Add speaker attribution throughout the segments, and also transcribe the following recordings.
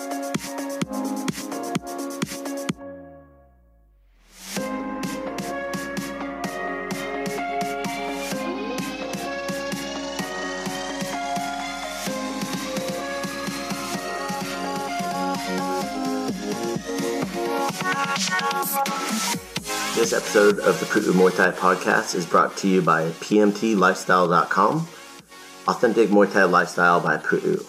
Speaker 1: This episode of the Pu'u Muay Thai Podcast is brought to you by pmtlifestyle.com, authentic Muay Thai lifestyle by Pu'u.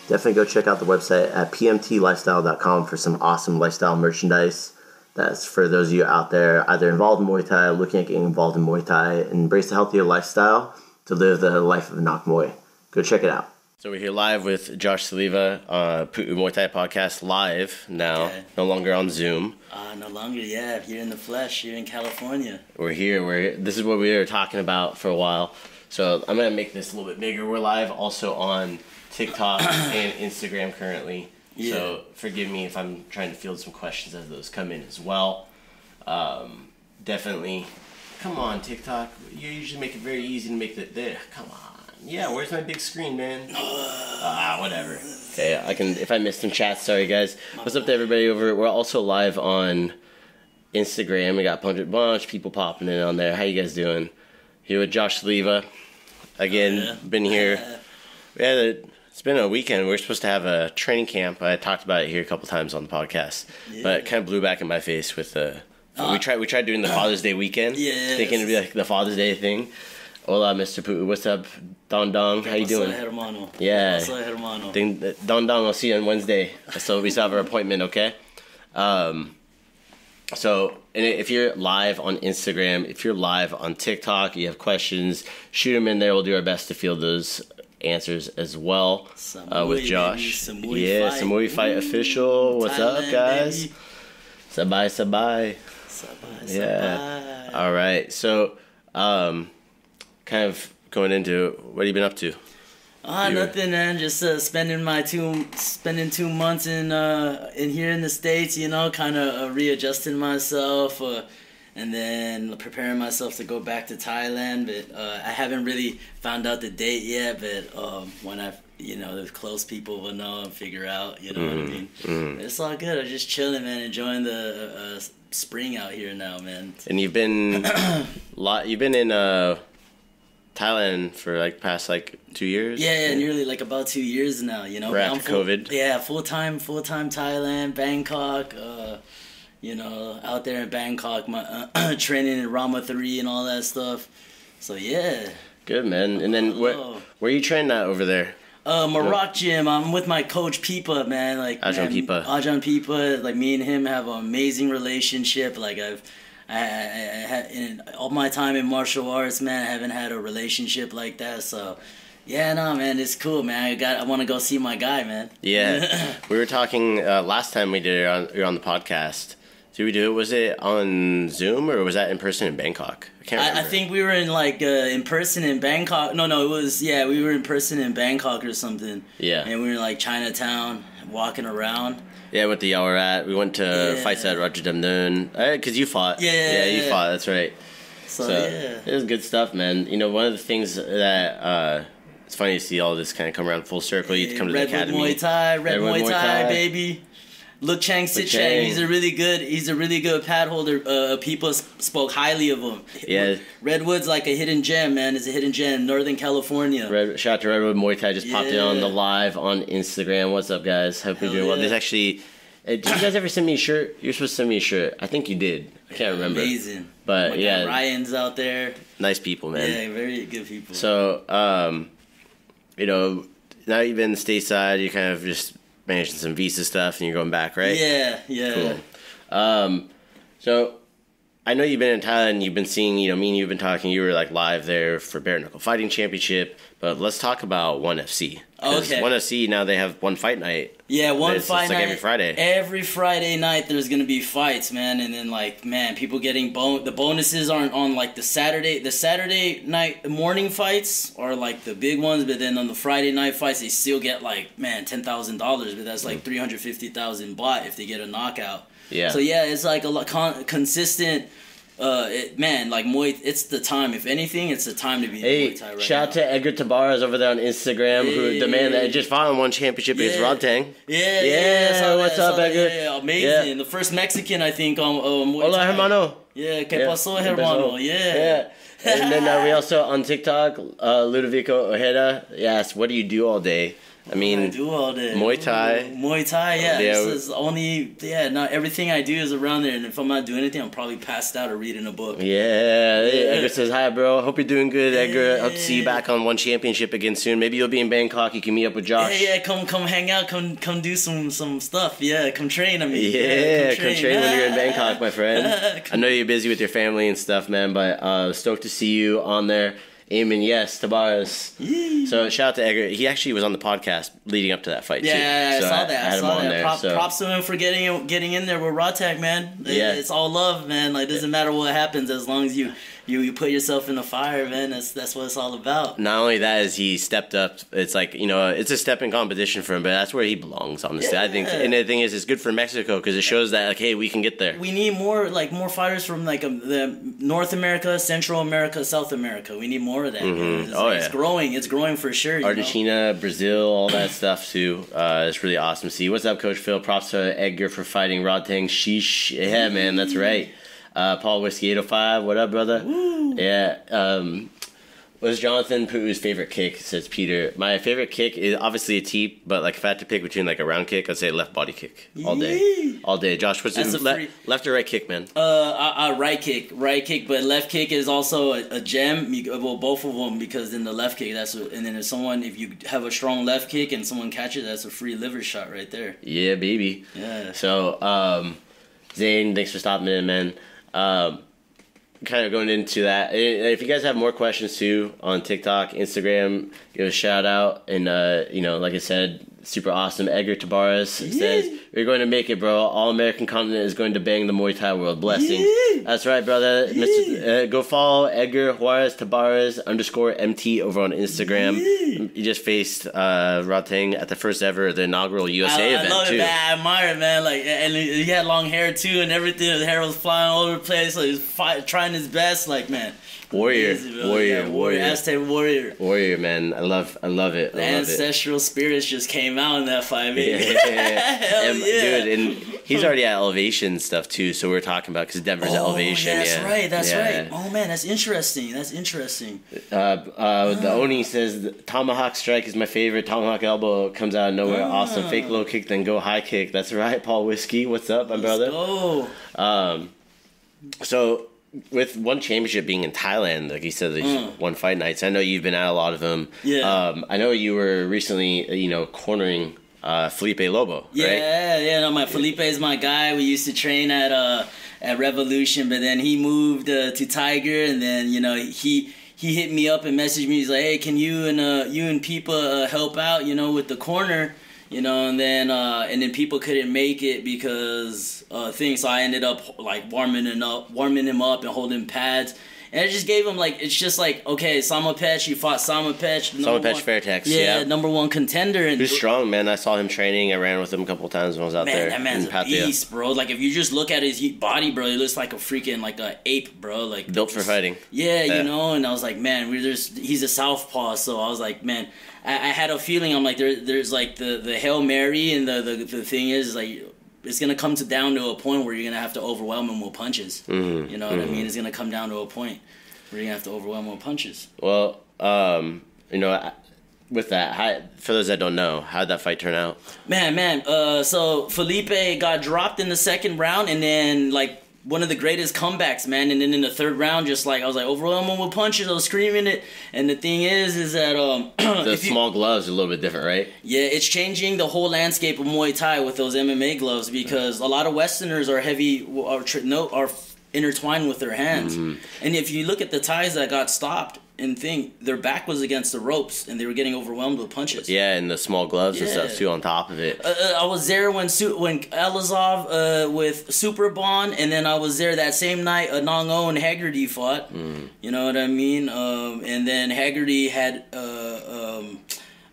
Speaker 1: Definitely go check out the website at pmtlifestyle.com for some awesome lifestyle merchandise. That's for those of you out there either involved in Muay Thai, looking at getting involved in Muay Thai, and embrace a healthier lifestyle to live the life of a Nak Muay. Go check it out. So we're here live with Josh Soliva, Pu'u Muay Thai Podcast, live now, okay. No longer on Zoom.
Speaker 2: No longer, yeah, here in the flesh, here in California.
Speaker 1: We're here, this is what we were talking about for a while. So I'm going to make this a little bit bigger. We're live also on TikTok and Instagram currently. Yeah. So forgive me if I'm trying to field some questions as those come in as well. Definitely, come on TikTok, you usually make it very easy to make there, come on. Yeah, where's my big screen, man? Whatever. Okay, I can. If I missed some chats, sorry guys. What's up to everybody over? We're also live on Instagram. We got a bunch of people popping in on there. How you guys doing? Here with Josh Soliva. Again, been here. It's been a weekend. We're supposed to have a training camp. I talked about it here a couple times on the podcast, but it kind of blew back in my face with the. We tried doing the Father's Day weekend, thinking it'd be like the Father's Day thing. Hola, Mr. Pu'u. What's up, Don Dong? How you doing?
Speaker 2: Hermano.
Speaker 1: Yeah.
Speaker 2: Hermano.
Speaker 1: Don Dong, I'll see you on Wednesday. So we still have our appointment, okay? So if you're live on Instagram, if you're live on TikTok, you have questions, shoot them in there. We'll do our best to field those answers as well with Josh. Samui Fight Official. What's
Speaker 2: Thailand,
Speaker 1: up, guys?
Speaker 2: Baby.
Speaker 1: Sabai. Yeah. All right. So, kind of going into what have you been up to?
Speaker 2: Nothing, man. Just spending 2 months in here in the States. You know, kind of readjusting myself, and then preparing myself to go back to Thailand. But I haven't really found out the date yet. But when the close people will know and figure out. You know what I mean? Mm-hmm. It's all good. I'm just chilling, man. Enjoying the spring out here now, man.
Speaker 1: And you've been in Thailand for past 2 years.
Speaker 2: Yeah, nearly about 2 years now. You know,
Speaker 1: right after COVID.
Speaker 2: Yeah, full time Thailand, Bangkok. Out there in Bangkok, training in Rama 3 and all that stuff. So yeah.
Speaker 1: Good, man. And then where you training at over there?
Speaker 2: Rock gym. I'm with my coach Pipa, man. Ajahn Pipa. Me and him have an amazing relationship. In all my time in martial arts, man, I haven't had a relationship like that. So, yeah, no, man, it's cool, man. I want to go see my guy, man. Yeah,
Speaker 1: we were talking last time we did it. You're on the podcast. Did we do it? Was it on Zoom or was that in person in Bangkok? I can't remember.
Speaker 2: I think we were in person in Bangkok. No, it was we were in person in Bangkok or something. Yeah, and we were in Chinatown, walking around.
Speaker 1: Yeah, I went to Yawarat. We went to fights at Roger Demnoon. Because you fought.
Speaker 2: Yeah,
Speaker 1: you fought. That's right.
Speaker 2: So yeah.
Speaker 1: It was good stuff, man. You know, one of the things that it's funny to see all this kind of come around full circle. You come to the academy.
Speaker 2: Muay Thai, Red Muay Thai, baby. Look Chang Sit Chang. He's a really good pad holder. People spoke highly of him.
Speaker 1: Yeah.
Speaker 2: Redwood's like a hidden gem, man. It's a hidden gem, Northern California.
Speaker 1: Shout out to Redwood Muay Thai. Just popped in on the live on Instagram. What's up, guys? Hope you're doing well. There's actually. Did you guys ever send me a shirt? You're supposed to send me a shirt. I think you did. I can't remember.
Speaker 2: Amazing.
Speaker 1: But yeah.
Speaker 2: Ryan's out there.
Speaker 1: Nice people, man.
Speaker 2: Yeah, very good people.
Speaker 1: So, now you've been stateside, you kind of just managing some visa stuff and you're going back, right?
Speaker 2: Yeah.
Speaker 1: Cool. So I know you've been in Thailand, you've been seeing, me and you've been talking, you were live there for Bare Knuckle Fighting Championship, but let's talk about 1FC.
Speaker 2: Okay.
Speaker 1: 1FC, now they have one fight night.
Speaker 2: Yeah, one fight night.
Speaker 1: Every Friday.
Speaker 2: Every Friday night there's going to be fights, man, and then people getting the bonuses aren't on the Saturday. The Saturday night morning fights are the big ones, but then on the Friday night fights they still get $10,000, but that's 350,000 baht if they get a knockout. Yeah. So yeah, it's a consistent man, like it's the time. If anything, it's the time to be in Muay Thai right
Speaker 1: shout out to Edgar Tabarez over there on Instagram, the man that just finally won championship against Rodtang. What's up, Edgar?
Speaker 2: Yeah, amazing. Yeah. The first Mexican, I think, on Muay Thai.
Speaker 1: Hola, hermano.
Speaker 2: Yeah, ¿qué pasó, hermano? Yeah.
Speaker 1: And then we also on TikTok, Ludovico Ojeda asked, "What do you do all day?" I mean,
Speaker 2: I do all day.
Speaker 1: Muay Thai.
Speaker 2: Muay Thai, yeah. This is only, not everything I do is around there. And if I'm not doing anything, I'm probably passed out or reading a book.
Speaker 1: Edgar says, hi, bro. Hope you're doing good, Edgar. Hope to see you back on One Championship again soon. Maybe you'll be in Bangkok. You can meet up with Josh.
Speaker 2: Come hang out. Come do some stuff. Yeah, come train. I mean,
Speaker 1: come train when you're in Bangkok, my friend. I know you're busy with your family and stuff, man, but stoked to see you on there. Amen. Yes, Tabarez. So shout out to Edgar. He actually was on the podcast leading up to that fight too.
Speaker 2: Yeah,
Speaker 1: so
Speaker 2: I saw that.
Speaker 1: I saw that.
Speaker 2: Props to him for getting in there with Rodtang, man. It's all love, man. Like, it doesn't matter what happens as long as you put yourself in the fire, man. That's what it's all about.
Speaker 1: Not only that, is he stepped up. It's like, it's a step in competition for him, but that's where he belongs, honestly. I think, and the thing is, it's good for Mexico because it shows that, like, hey, we can get there.
Speaker 2: We need more fighters from the North America, Central America, South America. We need more of that.
Speaker 1: Mm-hmm.
Speaker 2: It's growing for sure.
Speaker 1: Argentina, Brazil, all that stuff too. It's really awesome to see. What's up, Coach Phil? Props to Edgar for fighting Rodtang. Sheesh. Yeah, man, that's right. Paul Whiskey 805, what up, brother?
Speaker 2: Woo.
Speaker 1: Yeah. What's Jonathan Pu'u's favorite kick? Says Peter. My favorite kick is obviously a teep, but like if I had to pick between like a round kick, I'd say left body kick all day. All day. Josh, what's left or right kick, man?
Speaker 2: Right kick, but left kick is also a gem. Well, both of them, because in the left kick, and then if you have a strong left kick and someone catches, that's a free liver shot right there.
Speaker 1: Yeah, baby.
Speaker 2: Yeah.
Speaker 1: So, Zane, thanks for stopping in, man. Kind of going into that. If you guys have more questions too on TikTok, Instagram, give a shout out. And like I said, super awesome. Edgar Tabarez says, "You're going to make it, bro. All American continent is going to bang the Muay Thai world. Blessings." That's right, brother. Go follow Edgar Juarez Tabarez _MT over on Instagram. He just faced Rodtang at the first ever, the inaugural USA event.
Speaker 2: I love
Speaker 1: too.
Speaker 2: it, man. I admire it, man. Like, and he had long hair too, and everything. His hair was flying all over the place. Like, he was trying his best. Like, man.
Speaker 1: Warrior.
Speaker 2: Aztec warrior,
Speaker 1: man. I love it.
Speaker 2: The ancestral spirits just came out in that fight, man.
Speaker 1: Dude, and he's already at elevation stuff too. So we're talking about because Denver's elevation.
Speaker 2: That's right. Oh man, that's interesting.
Speaker 1: The Oni says tomahawk strike is my favorite. Tomahawk elbow comes out of nowhere. Awesome. Fake low kick, then go high kick. That's right. Paul Whiskey, what's up, my brother?
Speaker 2: Let's
Speaker 1: go. So, with one championship being in Thailand, like you said, there's one fight nights. I know you've been at a lot of them.
Speaker 2: Yeah.
Speaker 1: I know you were recently, cornering Felipe Lobo, right?
Speaker 2: Yeah. No, Felipe is my guy. We used to train at Revolution, but then he moved to Tiger, and then he hit me up and messaged me. He's like, "Hey, can you and people help out? With the corner." And then people couldn't make it because things. So I ended up like warming him up and holding pads. And it just gave him it's just okay, Samapech, he fought Samapech.
Speaker 1: Samapech Fairtex,
Speaker 2: yeah. Number one contender. And
Speaker 1: he's strong, man. I saw him training. I ran with him a couple of times when I was out there.
Speaker 2: That man's a beast, bro. Like, if you just look at his body, bro, he looks like a freaking, a ape, bro. Like,
Speaker 1: built for fighting.
Speaker 2: Yeah, and I was like, man, he's a southpaw, so I was like, man, I had a feeling, I'm like, there's the Hail Mary, and the thing is, like, it's going to come down to a point where you're going to have to overwhelm him with punches.
Speaker 1: Mm-hmm.
Speaker 2: You know what I mean? It's going to come down to a point where you're going to have to overwhelm him with punches.
Speaker 1: Well, with that, for those that don't know, how'd that fight turn out?
Speaker 2: Man, so Felipe got dropped in the second round, and then, one of the greatest comebacks, man. And then in the third round, just I was overwhelming with punches. I was screaming it. And the thing is that
Speaker 1: the small gloves are a little bit different, right?
Speaker 2: Yeah, it's changing the whole landscape of Muay Thai with those MMA gloves, because a lot of Westerners are are intertwined with their hands. Mm-hmm. And if you look at the Thais that got stopped, their back was against the ropes, and they were getting overwhelmed with punches.
Speaker 1: Yeah, and the small gloves and stuff too on top of it.
Speaker 2: I was there when Elazov with Super Bond, and then I was there that same night Nong-O and Haggerty fought. You know what I mean? And then Haggerty had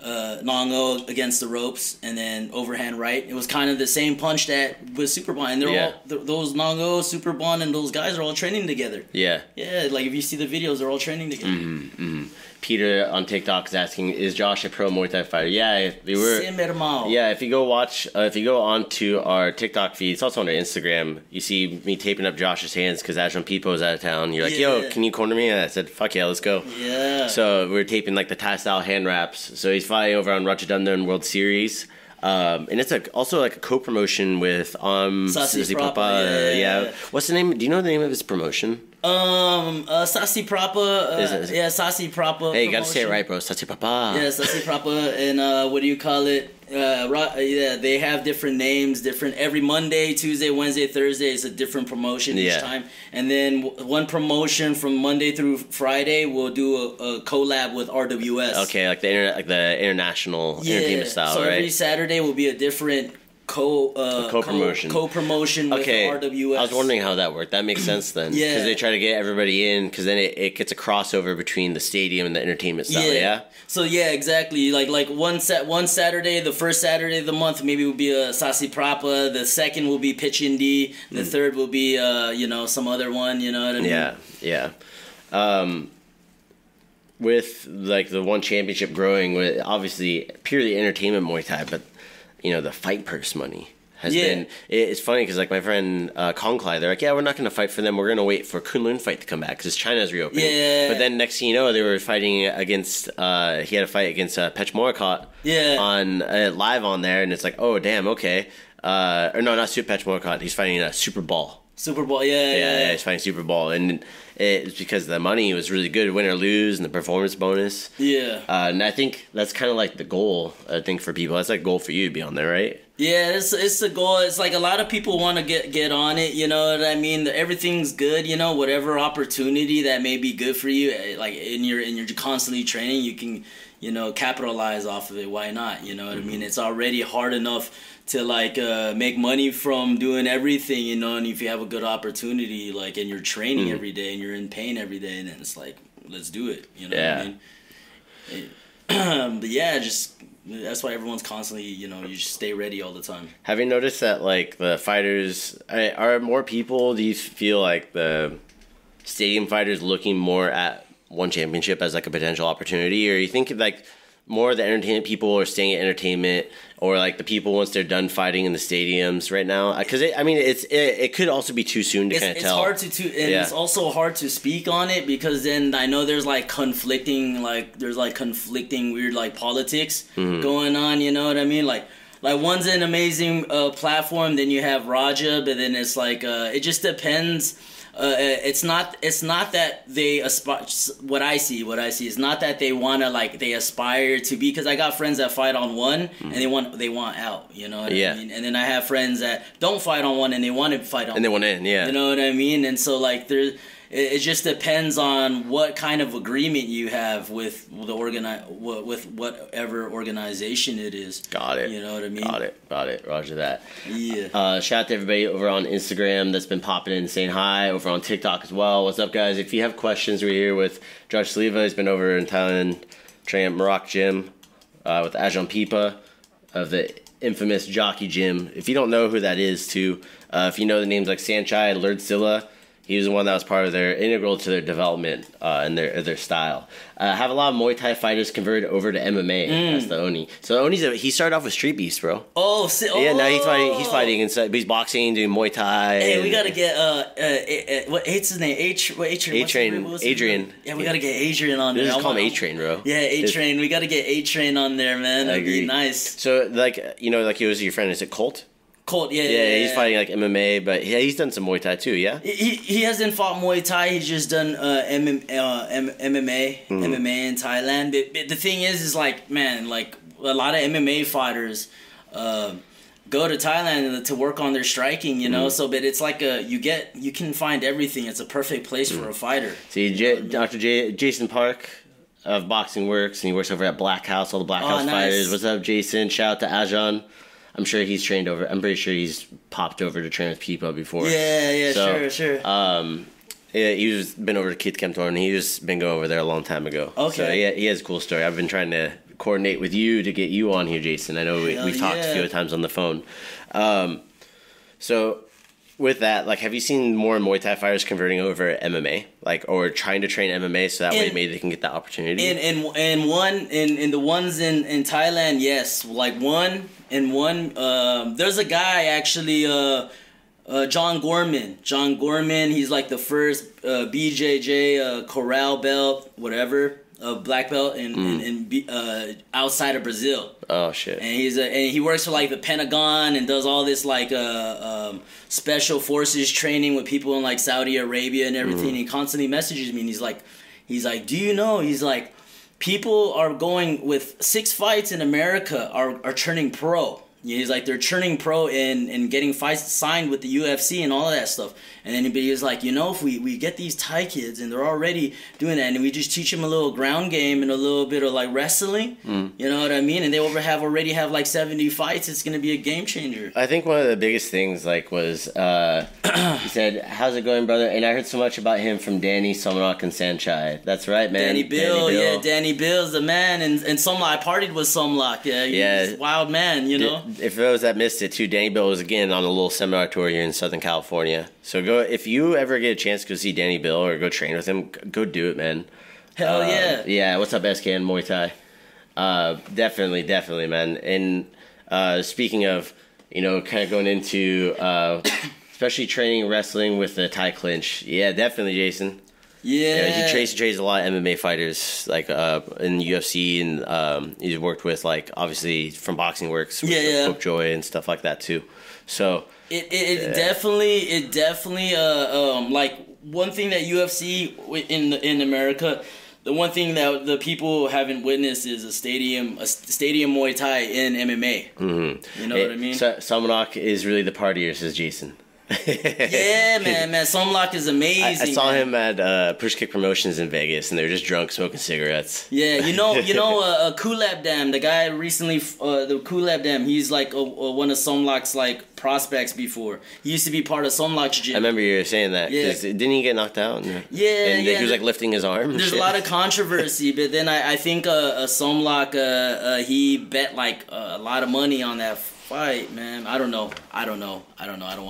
Speaker 2: Nongo against the ropes, and then overhand right. It was kind of the same punch that was Super Bond, and they're all those Nongo, Super Bond, and those guys are all training together. Yeah, like if you see the videos, they're all training together.
Speaker 1: Peter on TikTok is asking, "Is Josh a pro Muay Thai fighter?" Yeah, they were. Yeah, if you go onto our TikTok feed, it's also on our Instagram. You see me taping up Josh's hands because Ajahn Pipo was out of town. You're like, "Yo, can you corner me?" And I said, "Fuck yeah, let's go." Yeah. So we're taping like the Thai style hand wraps. So he's fighting over on Ratchadamnern World Series. And it's also like a co-promotion with
Speaker 2: Sasi Prapa.
Speaker 1: Yeah. What's the name? Do you know the name of his promotion?
Speaker 2: Sasi Prapa. Sasi Prapa.
Speaker 1: Hey, you gotta say it right, bro. Sasi Prapa.
Speaker 2: Yeah, Sasi Prapa. And what do you call it? They have different names. Every Monday, Tuesday, Wednesday, Thursday is a different promotion each time. And then one promotion from Monday through Friday, we'll do a collab with RWS.
Speaker 1: Okay, like the international entertainment style,
Speaker 2: so
Speaker 1: right?
Speaker 2: Every Saturday will be a different co-promotion with RWS.
Speaker 1: I was wondering how that worked. That makes sense then. Yeah. Because they try to get everybody in, because then it gets a crossover between the stadium and the entertainment style, yeah?
Speaker 2: So yeah, exactly. Like one Saturday, the first Saturday of the month maybe will be a Sasi Prapa, the second will be Pitch Indie, the third will be some other one, you know what I mean?
Speaker 1: Yeah. With like the one championship growing, with obviously purely entertainment Muay Thai, but the fight purse money has been. It's funny because like my friend Kong Klai, they're like, yeah, we're not going to fight for them. We're going to wait for Kunlun fight to come back because China's reopening. Yeah. But then next thing you know, they were fighting against. He had a fight against Pech Morakot. On live on there, and it's like, oh damn, okay. Or no, not Super Pech Morakot. He's fighting Super Ball.
Speaker 2: Super Ball,
Speaker 1: yeah. He's fighting Super Ball, and it's because the money was really good, win or lose, and the performance bonus. Yeah. And I think that's kind of like the goal. I think for people, that's like a goal for you to be on there, right?
Speaker 2: Yeah, it's the goal. It's like a lot of people want to get on it. You know what I mean? Everything's good. Whatever opportunity that may be good for you, like in your constantly training, you can capitalize off of it. Why not? You know what I mean? It's already hard enough to like make money from doing everything, and if you have a good opportunity, like, and you're training every day and you're in pain every day, then it's like, let's do it. You know what I mean? But yeah, just that's why everyone's constantly, you just stay ready all the time.
Speaker 1: Have you noticed that like the fighters are more people? Do you feel like the stadium fighters looking more at one championship as like a potential opportunity, or you think like more of the entertainment people are staying at entertainment, or like the people once they're done fighting in the stadiums right now? Because it could also be too soon to kind of tell.
Speaker 2: It's hard it's also hard to speak on it, because then I know there's conflicting weird like politics going on. You know what I mean? Like one's an amazing platform, then you have Raja, but then it's like it just depends. It's not that they aspire. What I see is not that they wanna they aspire to be. Because I got friends that fight on one and they want out. You know what I mean? And then I have friends that don't fight on one and they want to fight on.
Speaker 1: And they want in, yeah.
Speaker 2: You know what I mean? And so it just depends on what kind of agreement you have with with whatever organization it is.
Speaker 1: Got it.
Speaker 2: You know what I mean?
Speaker 1: Got it. Roger that.
Speaker 2: Yeah.
Speaker 1: Shout out to everybody over on Instagram that's been popping in and saying hi, over on TikTok as well. What's up, guys? If you have questions, we're here with Josh Soliva. He's been over in Thailand training at Maroc Gym with Ajahn Pipa of the infamous Jockey Gym. If you don't know who that is, too, if you know the names like Sanchai, Lurdsilla, he was the one that was part of integral to their development and their style. Have a lot of Muay Thai fighters converted over to MMA. That's the Oni. So he started off with Street Beast, bro. Yeah, now he's fighting inside. He's boxing, doing Muay Thai.
Speaker 2: Hey, we gotta get what's his name?
Speaker 1: Adrian.
Speaker 2: Yeah, we gotta get Adrian on there.
Speaker 1: Just call him A-Train, bro.
Speaker 2: Yeah, A-Train. We gotta get A-Train on there, man. That'd be nice.
Speaker 1: So like it was your friend. Is it Colt?
Speaker 2: Colt, yeah,
Speaker 1: he's fighting like MMA, but he's done some Muay Thai too, yeah?
Speaker 2: He hasn't fought Muay Thai, he's just done MMA in Thailand. But the thing is like, man, like a lot of MMA fighters go to Thailand to work on their striking, so but it's like you can find everything. It's a perfect place for a fighter.
Speaker 1: See, Dr. Jason Park of Boxing Works, and he works over at Black House, all the Black House fighters. What's up, Jason? Shout out to Ajahn. I'm sure he's trained over. I'm pretty sure he's popped over to train with Pipa before.
Speaker 2: Yeah, so, sure.
Speaker 1: He's been over to Kit Kempthorne. He's been going over there a long time ago.
Speaker 2: Okay.
Speaker 1: So he has a cool story. I've been trying to coordinate with you to get you on here, Jason. I know we've talked a few times on the phone. So with that, like, have you seen more Muay Thai fighters converting over MMA, like, or trying to train MMA so that way maybe they can get that opportunity?
Speaker 2: In the ones in Thailand, yes. Like one. There's a guy actually, John Gorman. John Gorman. He's like the first BJJ corral belt, whatever. Black belt in outside of Brazil.
Speaker 1: Oh shit!
Speaker 2: And he works for like the Pentagon and does all this like special forces training with people in like Saudi Arabia and everything. And he constantly messages me and he's like, do you know? He's like, people are going with 6 fights in America are turning pro. He's like, they're turning pro and getting fights signed with the UFC and all of that stuff. And then he was like, you know, if we get these Thai kids and they're already doing that and we just teach them a little ground game and a little bit of like wrestling, you know what I mean? And they already have like 70 fights, it's going to be a game changer.
Speaker 1: I think one of the biggest things like was, he said, how's it going, brother? And I heard so much about him from Danny, Somrock, and Sanchai. That's right, man.
Speaker 2: Danny Bill. Yeah, Danny Bill's the man. And Somlock, I partied with Somlock. Yeah, he's a wild man, you know?
Speaker 1: If those that missed it too, Danny Bill was again on a little seminar tour here in Southern California. So go, if you ever get a chance to go see Danny Bill or go train with him, go do it, man.
Speaker 2: Hell yeah.
Speaker 1: Yeah, what's up, SKN Muay Thai? Definitely, man. And speaking of, you know, kind of going into, especially training wrestling with the Thai clinch. Yeah, definitely, Jason.
Speaker 2: Yeah,
Speaker 1: he trains a lot of MMA fighters, like in UFC, and he's worked with, like, obviously from Boxing Works, with Pope Joy and stuff like that too. So
Speaker 2: it definitely like one thing that UFC in America, the one thing that the people haven't witnessed is a stadium Muay Thai in MMA.
Speaker 1: Mm-hmm.
Speaker 2: You know what I mean?
Speaker 1: So Salmonok is really the partier, says Jason.
Speaker 2: Yeah, man, Somlock is amazing. I
Speaker 1: saw him at Push Kick Promotions in Vegas, and they were just drunk smoking cigarettes.
Speaker 2: Yeah, you know, Kulab Dam, the guy recently, the Kulab Dam, he's like one of Somlock's like prospects before. He used to be part of Somlock's gym.
Speaker 1: I remember you were saying that. Yeah. Didn't he get knocked out? And he was like lifting his arm.
Speaker 2: There's a lot of controversy, but then I think Somlock, he bet like a lot of money on that fight, man. I don't know. I don't want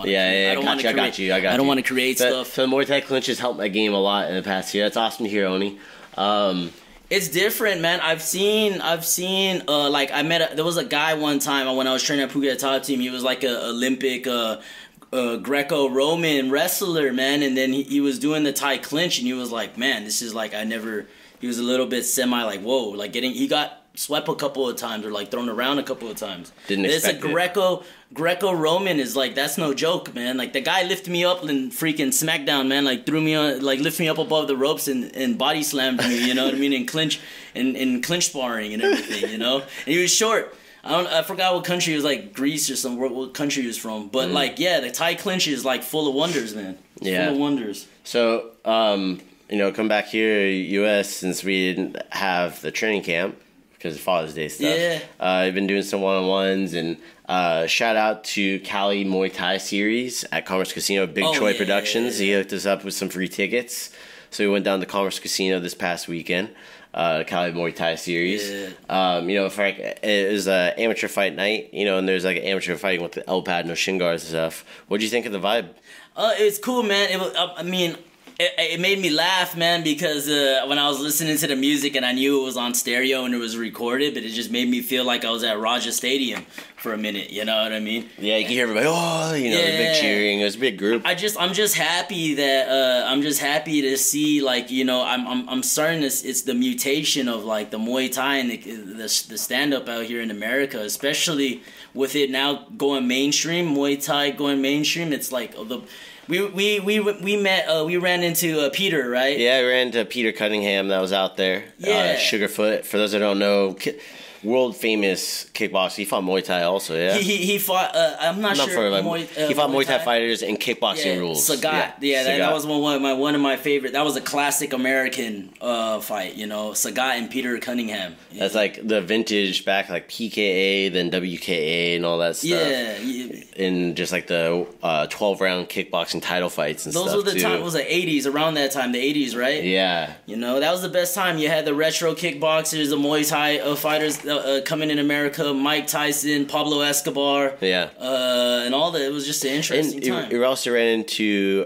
Speaker 2: to.
Speaker 1: I got you. I
Speaker 2: don't want to create stuff.
Speaker 1: So the Muay Thai clinch has helped my game a lot in the past year. That's awesome to hear, Oni.
Speaker 2: It's different, man. I've seen. Like there was a guy one time when I was training at Phuket Top Team. He was like a Olympic Greco-Roman wrestler, man. And then he was doing the Thai clinch, and he was like, man, this is like He was a little bit semi like, whoa, like he got swept a couple of times or like thrown around a couple of times.
Speaker 1: Didn't expect
Speaker 2: it. Greco-Roman is like, that's no joke, man. Like the guy lifted me up in freaking SmackDown, man. Like threw me on, like lifted me up above the ropes and body slammed me. You know what I mean? In clinch sparring and everything. You know. And he was short. I forgot what country he was, like Greece or some what country he was from. But like the Thai clinch is like full of wonders, man. Full of wonders.
Speaker 1: So you know, come back here, U.S. since we didn't have the training camp because of Father's Day stuff.
Speaker 2: Yeah.
Speaker 1: I've been doing some one-on-ones, and shout out to Cali Muay Thai Series at Commerce Casino, Big Choi Productions. He hooked us up with some free tickets. So we went down to Commerce Casino this past weekend, Cali Muay Thai Series.
Speaker 2: Yeah.
Speaker 1: You know, it was an amateur fight night, you know, and there's like an amateur fighting with the L-pad, no shin guards and stuff. What'd you think of the vibe?
Speaker 2: It's cool, man. It made me laugh, man, because when I was listening to the music and I knew it was on stereo and it was recorded, but it just made me feel like I was at Raja Stadium for a minute. You know what I mean?
Speaker 1: Yeah, you can hear everybody. Oh, you know, the big cheering. It was a big group.
Speaker 2: I'm just happy that I'm just happy to see, like, you know, I'm starting to. It's the mutation of like the Muay Thai and the stand up out here in America, especially with it now going mainstream. Muay Thai going mainstream. It's like We ran into Peter, right?
Speaker 1: Yeah, I ran into Peter Cunningham that was out there.
Speaker 2: Yeah.
Speaker 1: Sugarfoot, for those that don't know, world famous kickboxer. He fought Muay Thai also, yeah?
Speaker 2: He fought, I'm not sure.
Speaker 1: He fought Muay Thai fighters in kickboxing rules.
Speaker 2: Sagat. That was one of my favorite. That was a classic American fight, you know, Sagat and Peter Cunningham.
Speaker 1: That's like the vintage back, like PKA, then WKA and all that stuff.
Speaker 2: Yeah.
Speaker 1: in just like the 12-round kickboxing title fights and stuff.
Speaker 2: Those were the time. It was the 80s, around that time, the 80s, right?
Speaker 1: Yeah.
Speaker 2: You know, that was the best time. You had the retro kickboxers, the Muay Thai fighters coming in America, Mike Tyson, Pablo Escobar.
Speaker 1: Yeah.
Speaker 2: And all that. It was just an interesting time.
Speaker 1: You also ran into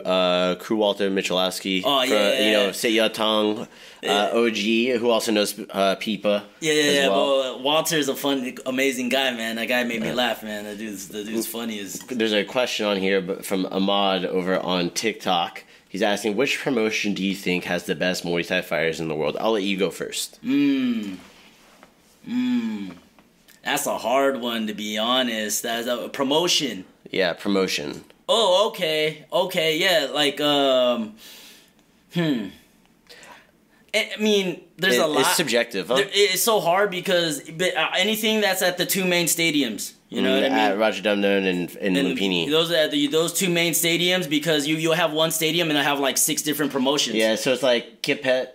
Speaker 1: Crew Walter Michalowski.
Speaker 2: Oh, yeah.
Speaker 1: You know, Seit Tong. OG, who also knows Pipa.
Speaker 2: Yeah. Well, Walter's a fun, amazing guy, man. That guy made me laugh, man. The dude's funny as.
Speaker 1: There's a question on here from Ahmad over on TikTok. He's asking, which promotion do you think has the best Muay Thai fighters in the world? I'll let you go first.
Speaker 2: That's a hard one, to be honest. That's a promotion.
Speaker 1: Yeah, promotion.
Speaker 2: Oh, okay, yeah, like I mean, there's a lot.
Speaker 1: It's subjective, huh?
Speaker 2: It's so hard because anything that's at the two main stadiums, you know what I mean?
Speaker 1: At Rajadamnern and Lumpini.
Speaker 2: Those are those two main stadiums, because you'll have one stadium and I have like 6 different promotions.
Speaker 1: Yeah, so it's like Kipet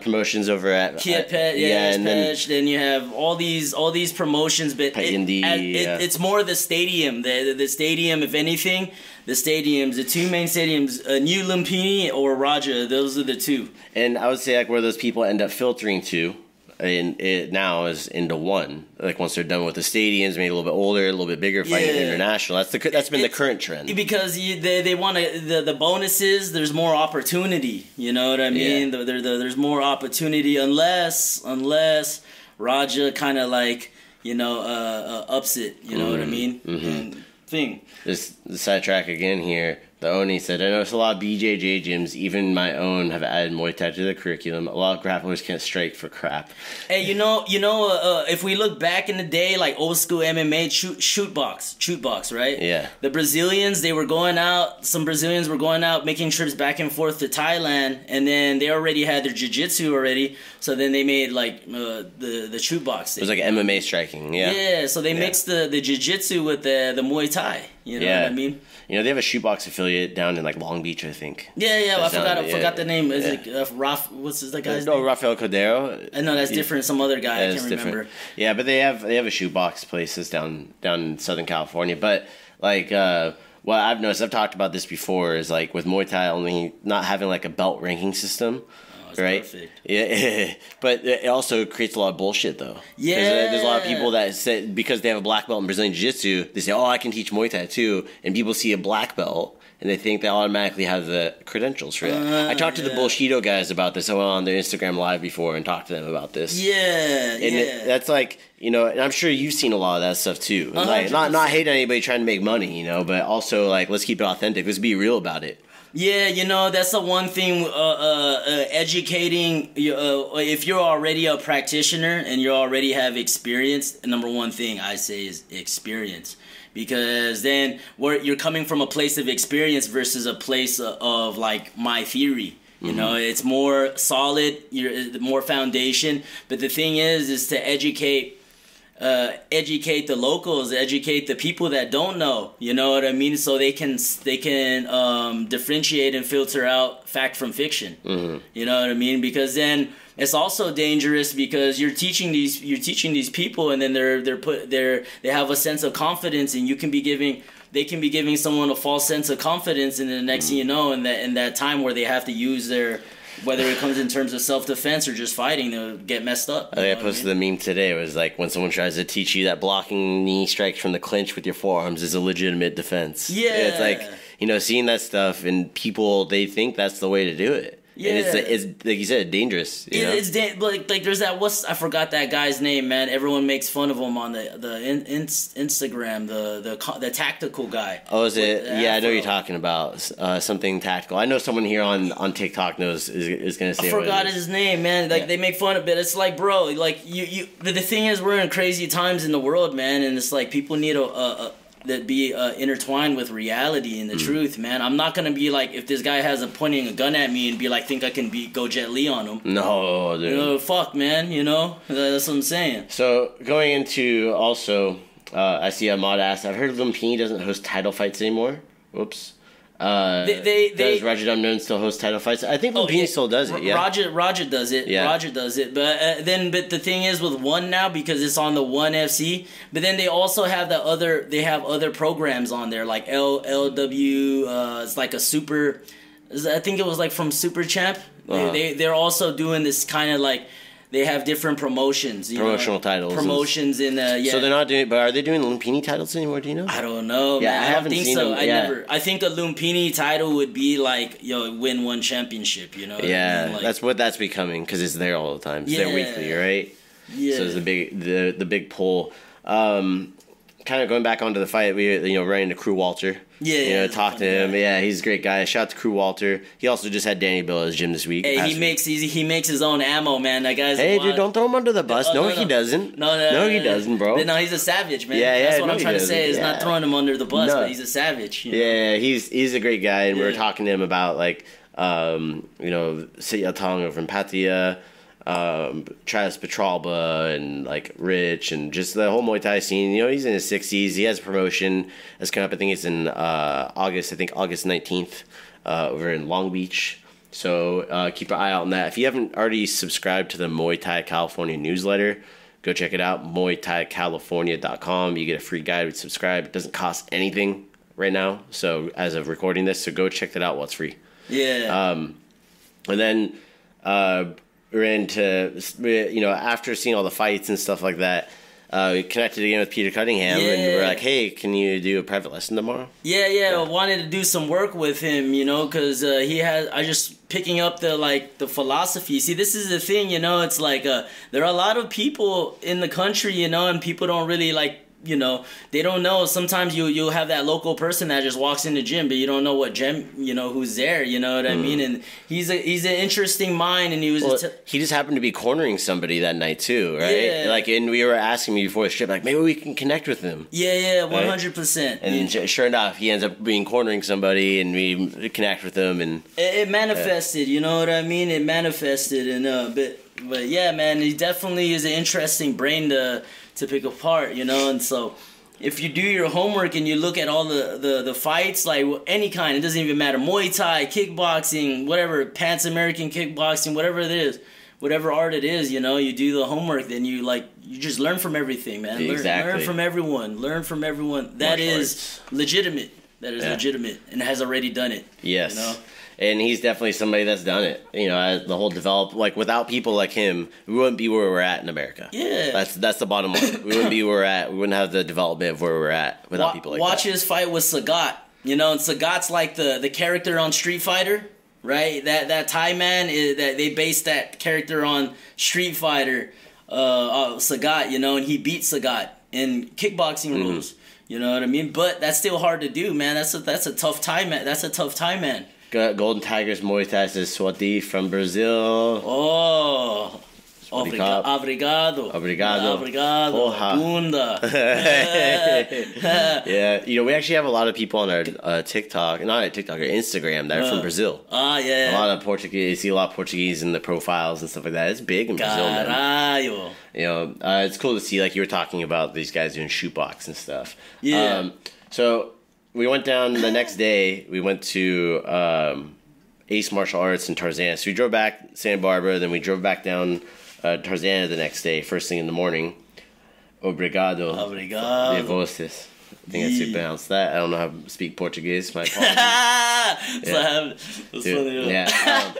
Speaker 1: promotions over at
Speaker 2: Kipet, and then you have all these promotions, but it's more the stadium. The stadium, if anything, the two main stadiums, New Lumpini or Raja, those are the two.
Speaker 1: And I would say like where those people end up filtering to, and it now is into one. Like once they're done with the stadiums, maybe a little bit older, a little bit bigger, fighting international. That's been the current trend.
Speaker 2: Because they want the bonuses. There's more opportunity. You know what I mean? Yeah. There's more opportunity unless Raja kind of like ups it. You know what I mean? Mm-hmm. Thing.
Speaker 1: This sidetrack again here. The Oni said, I noticed a lot of BJJ gyms, even my own, have added Muay Thai to the curriculum. A lot of grapplers can't strike for crap.
Speaker 2: Hey, if we look back in the day, like old school MMA, shoot box, right?
Speaker 1: Yeah.
Speaker 2: The Brazilians, some Brazilians were going out, making trips back and forth to Thailand, and then they already had their jiu-jitsu already, so then they made like the shoot box.
Speaker 1: It was like MMA striking, yeah.
Speaker 2: Yeah, so they mixed the jiu-jitsu with the Muay Thai, you know what I mean?
Speaker 1: You know, they have a shootbox affiliate down in like Long Beach, I think.
Speaker 2: Yeah. I forgot the name. Is it what's that guy's name?
Speaker 1: Rafael Cordero.
Speaker 2: No, that's different. Some other guy. I can't remember.
Speaker 1: Yeah, but they have a shootbox places down in Southern California. But like, what I've noticed, I've talked about this before, is like with Muay Thai only not having like a belt ranking system. Right.
Speaker 2: Perfect.
Speaker 1: Yeah, but it also creates a lot of bullshit though.
Speaker 2: Yeah.
Speaker 1: There's a lot of people that say, because they have a black belt in Brazilian Jiu-Jitsu, they say, "Oh, I can teach Muay Thai too," and people see a black belt and they think they automatically have the credentials for that. I talked to the Bullshido guys about this. I went on their Instagram live before and talked to them about this.
Speaker 2: Yeah,
Speaker 1: and that's like, and I'm sure you've seen a lot of that stuff too. Like, not hating anybody trying to make money, but also like, let's keep it authentic. Let's be real about it.
Speaker 2: Yeah, that's the one thing, educating, if you're already a practitioner and you already have experience, the number one thing I say is experience. Because then you're coming from a place of experience versus a place of like my theory. You know, it's more solid, more foundation. But the thing is to educate the locals, educate the people that don't know, you know what I mean, so they can differentiate and filter out fact from fiction. You know what I mean? Because then it's also dangerous, because you're teaching these people, and then they have a sense of confidence, and they can be giving someone a false sense of confidence, and then the next thing you know, in that time where they have to use whether it comes in terms of self-defense or just fighting, they'll get messed up.
Speaker 1: I posted the meme today. It was like when someone tries to teach you that blocking knee strikes from the clinch with your forearms is a legitimate defense.
Speaker 2: Yeah.
Speaker 1: It's like, seeing that stuff, and people, they think that's the way to do it. Yeah. And it's like you said, dangerous.
Speaker 2: It's like there's that, I forgot that guy's name, man. Everyone makes fun of him on the Instagram, the tactical guy.
Speaker 1: Oh, is it? Yeah, I know what you're talking about. Something tactical. I know someone here on TikTok is going to say.
Speaker 2: I forgot his name, man. Like they make fun of it. It's like, bro, like you. The thing is, we're in crazy times in the world, man, and it's like people need that be intertwined with reality and the truth, man. I'm not gonna be like, if this guy has pointing a gun at me and be like, think I can go Jet Li on him.
Speaker 1: No, dude.
Speaker 2: Fuck, man. That's what I'm saying.
Speaker 1: So going into also, I see Ahmad asked, I've heard Lumpini doesn't host title fights anymore. Whoops. Does Roger Dumdum still host title fights? I think Lumpini still does it. Yeah,
Speaker 2: Roger does it.
Speaker 1: Yeah.
Speaker 2: Roger does it. But but the thing is with One now, because it's on the One FC. But then they also have They have other programs on there like LW. It's like a super. I think it was like from Super Champ. They're also doing this kind of like. They have different promotions.
Speaker 1: Promotional titles.
Speaker 2: Promotions in
Speaker 1: So they're not doing, but are they doing Lumpini titles anymore? Do you know?
Speaker 2: I don't know.
Speaker 1: Yeah,
Speaker 2: man.
Speaker 1: I haven't
Speaker 2: don't think
Speaker 1: seen
Speaker 2: so.
Speaker 1: them.
Speaker 2: I think a Lumpini title would be like win one championship. You know.
Speaker 1: Yeah,
Speaker 2: what I mean? Like,
Speaker 1: that's what that's becoming because it's there all the time. It's there weekly, right?
Speaker 2: Yeah.
Speaker 1: So it's the big pull. Kind of going back onto the fight, we ran into Crew Walter.
Speaker 2: Yeah,
Speaker 1: talked to him. Guy. Yeah, he's a great guy. Shout out to Crew Walter. He also just had Danny Bill at his gym this week.
Speaker 2: Hey, he makes his own ammo, man. That guy's.
Speaker 1: Hey, dude, don't throw him under the bus. No, he doesn't. No, he doesn't, bro.
Speaker 2: No, he's a savage, man.
Speaker 1: Yeah,
Speaker 2: That's what I'm trying to say. Is not throwing him under the bus, but he's a savage.
Speaker 1: Yeah, he's a great guy, and we were talking to him about like, Sitya Tonga from Pattaya. Travis Petralba and like Rich and just the whole Muay Thai scene. He's in his 60s. He has a promotion that's coming up. I think it's in August 19th over in Long Beach. So keep an eye out on that. If you haven't already subscribed to the Muay Thai California newsletter, go check it out, MuayThaiCalifornia.com. You get a free guide with subscribe. It doesn't cost anything right now. So as of recording this, so go check that out while it's free.
Speaker 2: Yeah.
Speaker 1: And then ran to, after seeing all the fights and stuff like that, we connected again with Peter Cunningham, and we're like, hey, can you do a private lesson tomorrow?
Speaker 2: Yeah. I wanted to do some work with him, because I just picking up the philosophy. See, this is the thing, it's like there are a lot of people in the country, and people don't really they don't know. Sometimes you'll have that local person that just walks in the gym, but you don't know what gym, who's there. You know what I mean? And he's an interesting mind, and he was.
Speaker 1: He just happened to be cornering somebody that night too, right?
Speaker 2: Yeah.
Speaker 1: And we were asking me before the trip, like maybe we can connect with him.
Speaker 2: Yeah, 100%.
Speaker 1: And sure enough, he ends up cornering somebody, and we connect with him, and
Speaker 2: it manifested. You know what I mean? It manifested, and but yeah, man, he definitely is an interesting brain to pick apart, and so if you do your homework and you look at all the fights, like any kind, it doesn't even matter, Muay Thai, kickboxing, whatever, Pan American kickboxing, whatever it is, whatever art it is, you do the homework, then you just learn from everything, man.
Speaker 1: Exactly.
Speaker 2: Learn from everyone. That is legitimate. That is legitimate and has already done it.
Speaker 1: Yes. And he's definitely somebody that's done it. The whole without people like him, we wouldn't be where we're at in America.
Speaker 2: Yeah.
Speaker 1: That's the bottom line. We wouldn't be where we're at. We wouldn't have the development of where we're at without people like that.
Speaker 2: Watch his fight with Sagat. And Sagat's like the character on Street Fighter, right? That Thai man, that they based that character on Street Fighter, Sagat, and he beat Sagat in kickboxing rules. You know what I mean? But that's still hard to do, man. That's a tough Thai man. That's a tough Thai man.
Speaker 1: Golden Tigers Muay Thai says Swati from Brazil.
Speaker 2: Oh, obrigado. Bunda.
Speaker 1: Yeah, we actually have a lot of people on our TikTok, not our TikTok, our Instagram that are from Brazil.
Speaker 2: Yeah.
Speaker 1: A lot of Portuguese. You see a lot of Portuguese in the profiles and stuff like that. It's big in Brazil, man. It's cool to see, like you were talking about these guys doing shootbox and stuff.
Speaker 2: Yeah.
Speaker 1: So we went down the next day. We went to Ace Martial Arts in Tarzana. So we drove back Santa Barbara, then we drove back down Tarzana the next day, first thing in the morning. Obrigado. De vocês. I think that's how you pronounce that. I don't know how to speak Portuguese. My apologies.
Speaker 2: That's funny.
Speaker 1: Yeah.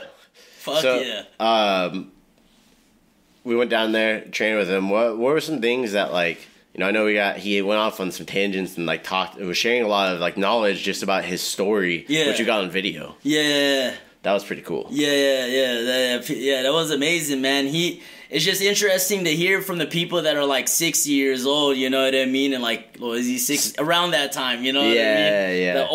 Speaker 2: Fuck yeah.
Speaker 1: We went down there, trained with him. What were some things that I know he went off on some tangents and was sharing a lot of knowledge just about his story, which you got on video.
Speaker 2: Yeah.
Speaker 1: That was pretty cool.
Speaker 2: Yeah. That was amazing, man. It's just interesting to hear from the people that are 6 years old, you know what I mean? And is he 6? Around that time, you know what I mean?
Speaker 1: Yeah.
Speaker 2: The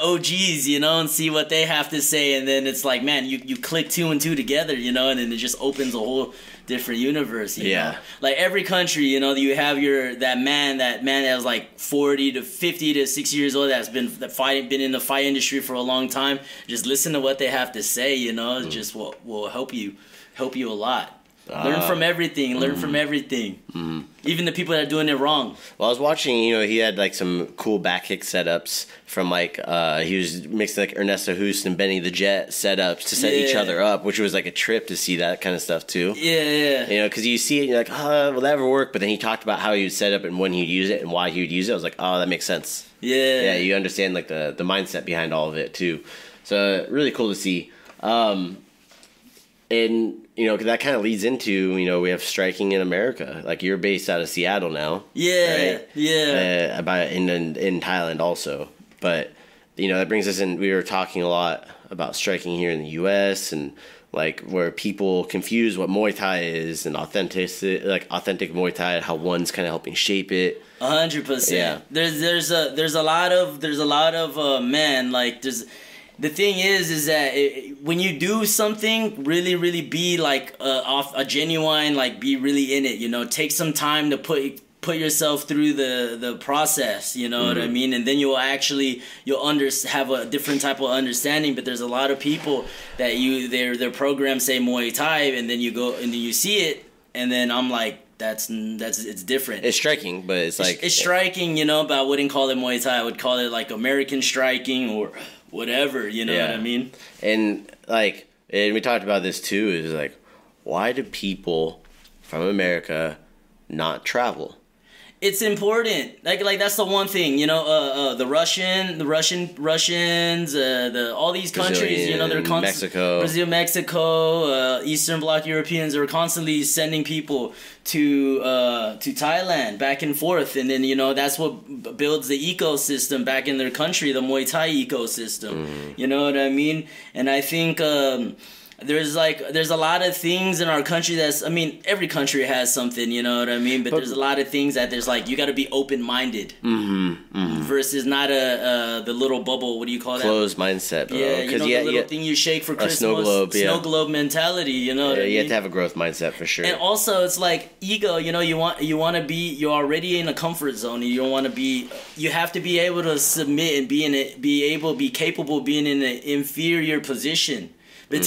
Speaker 2: OGs, and see what they have to say, and then it's man, you click 2 and 2 together, and then it just opens a whole different universe, you know? Every country, you have that man that was 40 to 50 to 60 years old that's been in the fight industry for a long time. Just listen to what they have to say, just will help you a lot. Learn from everything. Learn from everything. Even the people that are doing it wrong.
Speaker 1: Well, I was watching, he had like some cool back kick setups from like, he was mixing like Ernesto Hoost and Benny the Jet setups to set each other up, which was like a trip to see that kind of stuff too.
Speaker 2: Yeah.
Speaker 1: Because you see it and you're like, will that ever work? But then he talked about how he would set up and when he'd use it and why he would use it. I was like, oh, that makes sense. Yeah, you understand like the mindset behind all of it too. So really cool to see. And, cause that kind of leads into, we have striking in America. Like, you're based out of Seattle now.
Speaker 2: Yeah,
Speaker 1: right?
Speaker 2: yeah.
Speaker 1: In Thailand also. But, that brings us in, we were talking a lot about striking here in the U.S. and, like, where people confuse what Muay Thai is and authentic Muay Thai, how one's kind of helping shape it.
Speaker 2: 100%. Yeah. There's a lot of man, like, the thing is that when you do something, really, really be like a genuine, like be really in it. Take some time to put yourself through the process. You know what I mean? And then you'll have a different type of understanding. But there's a lot of people that their programs say Muay Thai, and then you go and then you see it, and then I'm like, it's different.
Speaker 1: It's striking, but it's
Speaker 2: striking. But I wouldn't call it Muay Thai. I would call it like American striking or whatever, what I mean? And
Speaker 1: and we talked about this too, is like, why do people from America not travel?
Speaker 2: It's important. Like that's the one thing, the Russians, all these countries, they're constantly Brazil, Mexico, Eastern Bloc Europeans are constantly sending people to Thailand back and forth, and then that's what builds the ecosystem back in their country, the Muay Thai ecosystem. You know what I mean? And I think there's a lot of things in our country every country has something, you know what I mean? But there's a lot of things that there's you got to be open-minded versus not the little bubble, what do you call that?
Speaker 1: Closed mindset, bro.
Speaker 2: Yeah, the little thing you shake for Christmas. Snow globe mentality, you know what I mean?
Speaker 1: You have to have a growth mindset for sure.
Speaker 2: And also it's like ego, you're already in a comfort zone. You have to be able to submit and be capable of being in an inferior position. But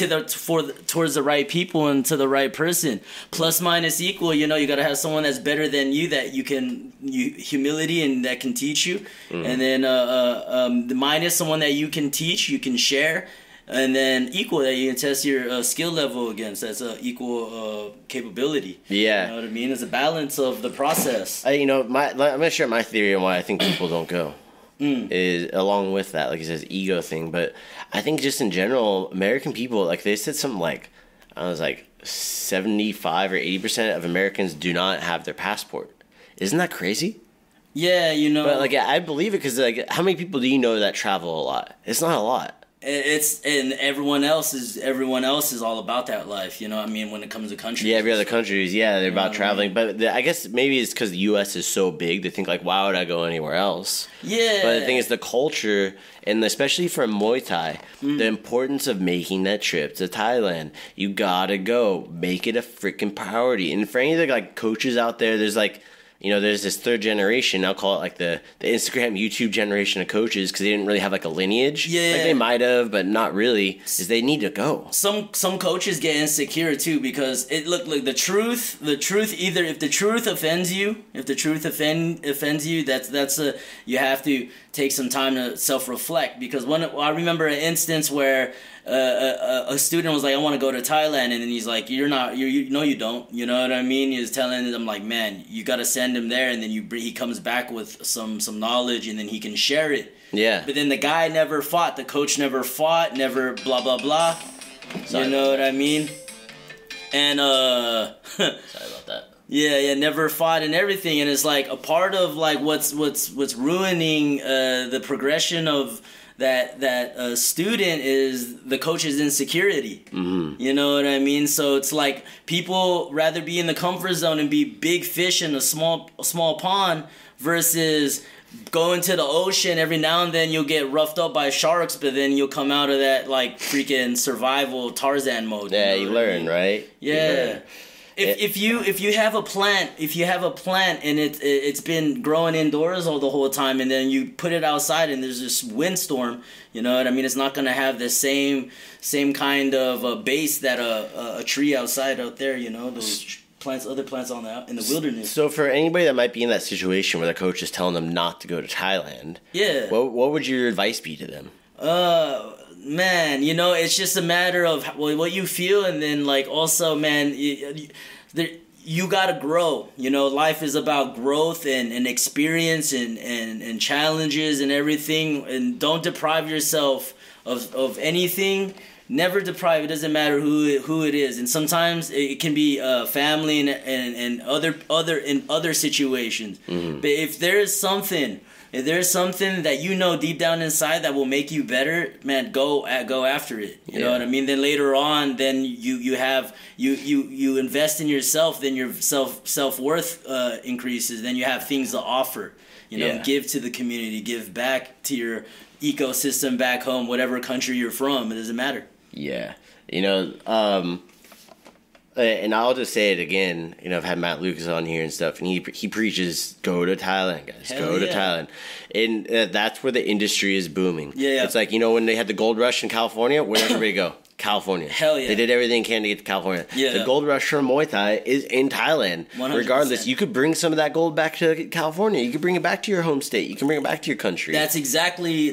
Speaker 2: towards the right people and to the right person, plus minus equal. You gotta have someone that's better than you that humility and that can teach you, and then the minus someone that you can teach, you can share, and then equal that you can test your skill level against. That's equal capability. Yeah, you know what I mean. It's a balance of the process.
Speaker 1: I'm gonna share my theory on why I think people don't go. Is along with that, like you said, ego thing, but I think just in general, American people, they said something like, I was like 75 or 80% of Americans do not have their passport. Isn't that crazy?
Speaker 2: Yeah,
Speaker 1: But I believe it because how many people do you know that travel a lot? It's not a lot.
Speaker 2: And everyone else is all about that life, when it comes to countries.
Speaker 1: Yeah, every other country they're about traveling. But I guess maybe it's because the U.S. is so big, they think why would I go anywhere else?
Speaker 2: Yeah.
Speaker 1: But the thing is, the culture, and especially for Muay Thai, the importance of making that trip to Thailand. You gotta go. Make it a freaking priority. And for any of the coaches out there, there's there's this third generation. I'll call it the Instagram, YouTube generation of coaches because they didn't really have a lineage.
Speaker 2: Yeah,
Speaker 1: they might have, but not really. Is they need to go.
Speaker 2: Some coaches get insecure too because the truth. Either if the truth offends you, offends you, that's you have to take some time to self-reflect. Because I remember an instance where a student was like, I want to go to Thailand, and then he's like, you don't, you know what I mean? He was telling them man, you got to send him there, and then he comes back with some knowledge, and then he can share it. Yeah. But then the guy never fought, the coach never fought, never blah blah blah. Sorry. You know what I mean? And
Speaker 1: sorry about that.
Speaker 2: Yeah, never fought and everything, and it's a part of what's ruining the progression of that student is the coach's insecurity. You know what I mean? So it's people rather be in the comfort zone and be big fish in a small pond versus go into the ocean. Every now and then you'll get roughed up by sharks, but then you'll come out of that freaking survival Tarzan mode.
Speaker 1: Yeah, you learn, right?
Speaker 2: Yeah. If you have a plant and it's been growing indoors all the whole time, and then you put it outside and there's this windstorm, you know what I mean? It's not gonna have the same kind of base that a tree outside out there, you know, those other plants in the wilderness.
Speaker 1: So for anybody that might be in that situation where the coach is telling them not to go to Thailand, what would your advice be to them?
Speaker 2: Man, you know, it's just a matter of what you feel, and then like also, man, you gotta grow. You know, life is about growth and experience and challenges and everything, and don't deprive yourself of anything. Never deprive. It doesn't matter who it is, and sometimes it can be family and other situations. Mm-hmm. But if there's something that you know deep down inside that will make you better, man, go after it. You know what I mean? Then later on, then you invest in yourself, then your self-worth increases, then you have things to offer. You know, give to the community, give back to your ecosystem back home, whatever country you're from. It doesn't matter.
Speaker 1: Yeah. You know, and I'll just say it again, you know, I've had Matt Lucas on here and stuff, and he preaches, go to Thailand, guys. Go to Thailand. And that's where the industry is booming. Yeah. It's like, you know, when they had the gold rush in California, where'd everybody go? California.
Speaker 2: Hell yeah.
Speaker 1: They did everything they can to get to California.
Speaker 2: Yeah.
Speaker 1: The gold rush for Muay Thai is in Thailand. 100%. Regardless, you could bring some of that gold back to California. You could bring it back to your home state. You can bring it back to your country.
Speaker 2: That's exactly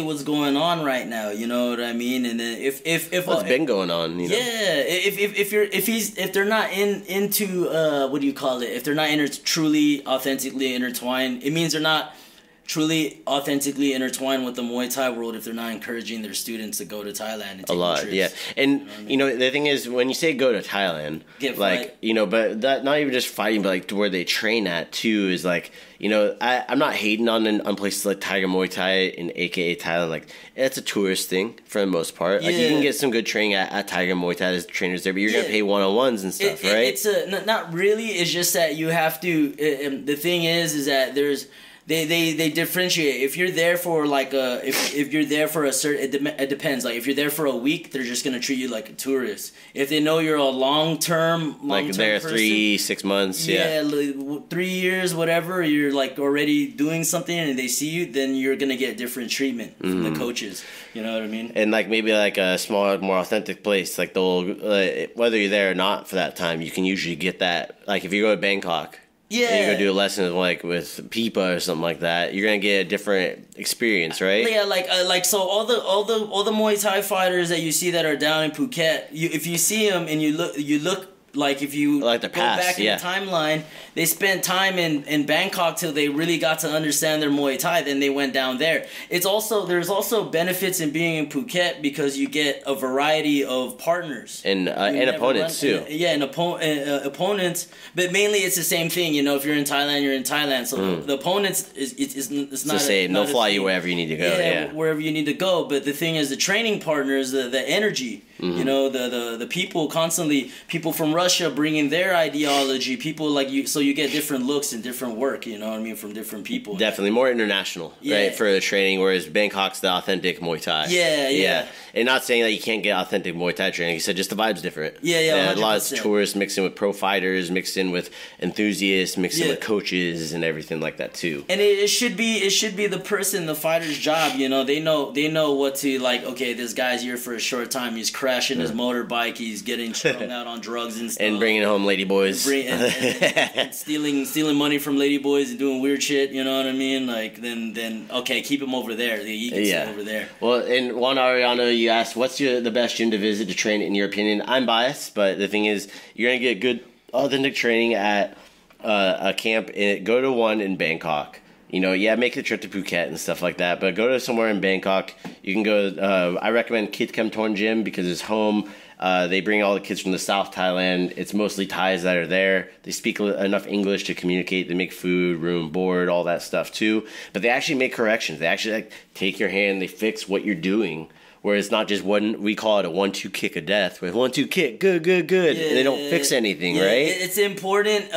Speaker 2: what's going on right now. You know what I mean? And then if
Speaker 1: it's been going on. You know?
Speaker 2: Yeah. If they're not into what do you call it? If they're not truly authentically intertwined, it means they're not truly authentically intertwined with the Muay Thai world if they're not encouraging their students to go to Thailand and take
Speaker 1: a lot trips. Yeah. And you know, the thing is, when you say go to Thailand, you know, but that not even just fighting, but like to where they train at too is like, you know, I'm not hating on places like Tiger Muay Thai and aka Thailand. Like, it's a tourist thing for the most part. Like, you can get some good training at Tiger Muay Thai. There's trainers there, but you're gonna pay one-on-ones and stuff, right?
Speaker 2: It's not really. It's just that you have to. The thing is that there's. They differentiate. If you're there for like if you're there for a certain, it depends. Like if you're there for a week, they're just gonna treat you like a tourist. If they know you're a long-term
Speaker 1: like there
Speaker 2: person,
Speaker 1: 3-6 months,
Speaker 2: 3 years, whatever. You're like already doing something, and they see you, then you're gonna get different treatment from the coaches. You know what I mean?
Speaker 1: And like maybe like a smaller, more authentic place, like they'll whether you're there or not for that time, you can usually get that. Like if you go to Bangkok. Yeah, and you go do a lesson like with Pipa or something like that. You're gonna get a different experience, right?
Speaker 2: Yeah, like so all the Muay Thai fighters that you see that are down in Phuket, if you see them and you look like if you
Speaker 1: like the past,
Speaker 2: go back in the timeline, they spent time in Bangkok till they really got to understand their Muay Thai. Then they went down there. There's also benefits in being in Phuket because you get a variety of partners
Speaker 1: and opponents too.
Speaker 2: And opponents, but mainly it's the same thing. You know, if you're in Thailand, you're in Thailand. So the opponents it's not the same.
Speaker 1: They'll fly you wherever you need to go. Yeah,
Speaker 2: wherever you need to go. But the thing is, the training partners, the energy. You know, the people constantly, people from Russia bringing their ideology, people like you, so you get different looks and different work, you know what I mean, from different people.
Speaker 1: Definitely more international, right, for the training, whereas Bangkok's the authentic Muay Thai.
Speaker 2: Yeah.
Speaker 1: And not saying that you can't get authentic Muay Thai training. You said just the vibe's different.
Speaker 2: Yeah,
Speaker 1: a lot of tourists mixed in with pro fighters, mixed in with enthusiasts, mixed in with coaches and everything like that too.
Speaker 2: And it should be the person, the fighter's job, you know, they know what to, like, okay, this guy's here for a short time, he's crashing his motorbike, he's getting strung out on drugs and stuff.
Speaker 1: And bringing home ladyboys.
Speaker 2: And stealing money from ladyboys and doing weird shit, you know what I mean? Like, then okay, keep him over there. You can stay over there.
Speaker 1: Well, and Juan Ariano, you asked, what's the best gym to visit to train in your opinion? I'm biased, but the thing is, you're going to get good, authentic training at a camp. Go to one in Bangkok. You know, make the trip to Phuket and stuff like that, but go to somewhere in Bangkok. You can go, I recommend Kit Kem Torn Gym because it's home. They bring all the kids from the South Thailand. It's mostly Thais that are there. They speak enough English to communicate. They make food, room, board, all that stuff too. But they actually make corrections. They actually take your hand. They fix what you're doing. Where it's not just we call it a 1-2 kick of death. With 1-2 kick, good, and they don't fix anything, right?
Speaker 2: It's important,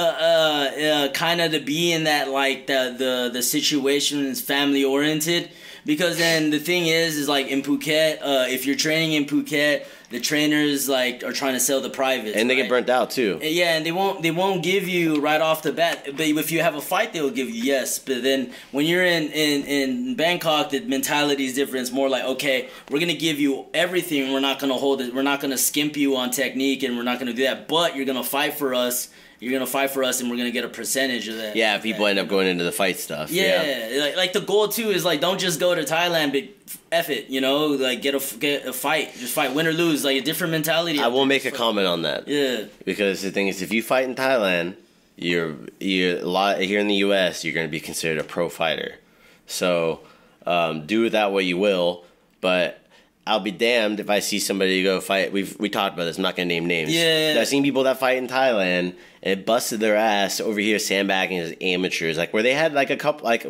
Speaker 2: kind of to be in that, like the situation is family oriented, because then the thing is like in Phuket, if you're training in Phuket, the trainers like are trying to sell the privates,
Speaker 1: and they get burnt out too.
Speaker 2: Yeah, and they won't give you right off the bat. But if you have a fight, they'll give you, yes. But then when you're in Bangkok, the mentality is different. It's more like, okay, we're gonna give you everything. We're not gonna hold it. We're not gonna skimp you on technique, and we're not gonna do that. But you're gonna fight for us. You're gonna fight for us, and we're gonna get a percentage of that.
Speaker 1: Yeah, people end up going into the fight stuff.
Speaker 2: Yeah. Like the goal too is like, don't just go to Thailand, but F it, you know, like get a fight, just fight, win or lose, like a different mentality.
Speaker 1: I will make a comment on that.
Speaker 2: Yeah,
Speaker 1: because the thing is, if you fight in Thailand, you're a lot here in the U.S. You're going to be considered a pro fighter. So do with that what you will, but I'll be damned if I see somebody go fight. We talked about this. I'm not going to name names.
Speaker 2: Yeah.
Speaker 1: I've seen people that fight in Thailand and it busted their ass over here sandbagging as amateurs, like where they had like